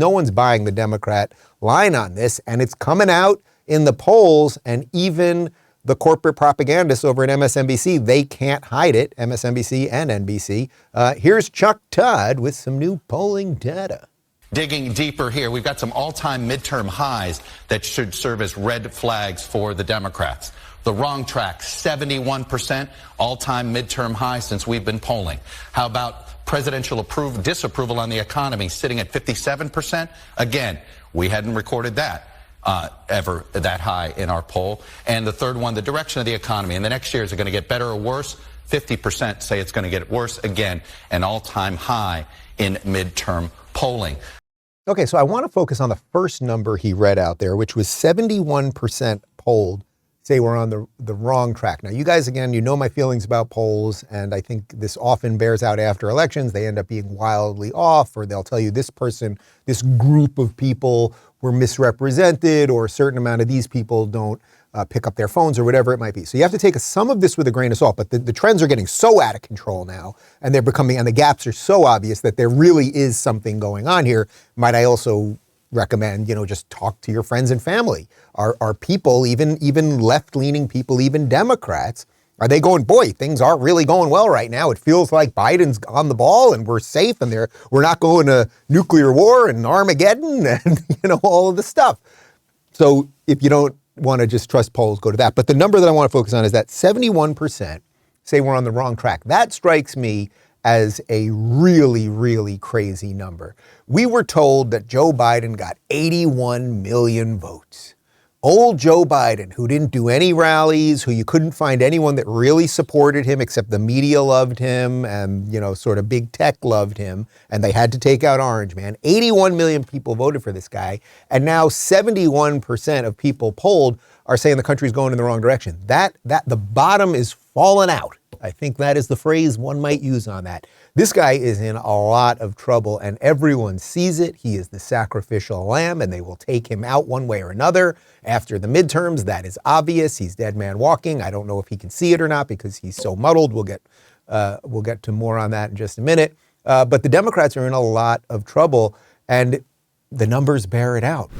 no one's buying the Democrat line on this, and it's coming out in the polls, and even the corporate propagandists over at MSNBC, they can't hide it, MSNBC and NBC. Here's Chuck Todd with some new polling data. Digging deeper here, we've got some all-time midterm highs that should serve as red flags for the Democrats. The wrong track, 71%, all-time midterm high since we've been polling. How about presidential disapproval on the economy, sitting at 57%? Again, we hadn't recorded that ever that high in our poll. And the third one, the direction of the economy. In the next year, is it going to get better or worse? 50% say it's going to get worse. Again, an all-time high in midterm polling. Okay, so I want to focus on the first number he read out there, which was 71% polled say we're on the wrong track. Now, you guys, again, you know my feelings about polls, and I think this often bears out after elections. They end up being wildly off, or they'll tell you this person, this group of people were misrepresented, or a certain amount of these people don't pick up their phones, or whatever it might be. So you have to take some of this with a grain of salt, but the trends are getting so out of control now, and and the gaps are so obvious that there really is something going on here. Might I also recommend, just talk to your friends and family. Are people, even left-leaning people, even Democrats, are they going, boy, things aren't really going well right now. It feels like Biden's on the ball and we're safe and we're not going to nuclear war and Armageddon and, all of the stuff. So if you don't want to just trust polls, go to that. But the number that I want to focus on is that 71% say we're on the wrong track. That strikes me as a really, really crazy number. We were told that Joe Biden got 81 million votes. Old Joe Biden, who didn't do any rallies, who you couldn't find anyone that really supported him except the media loved him and, sort of big tech loved him, and they had to take out Orange Man. 81 million people voted for this guy, and now 71% of people polled are saying the country's going in the wrong direction. That the bottom is falling out. I think that is the phrase one might use on that. This guy is in a lot of trouble, and everyone sees it. He is the sacrificial lamb, and they will take him out one way or another. After the midterms, that is obvious. He's dead man walking. I don't know if he can see it or not because he's so muddled. We'll get to more on that in just a minute. But the Democrats are in a lot of trouble, and the numbers bear it out.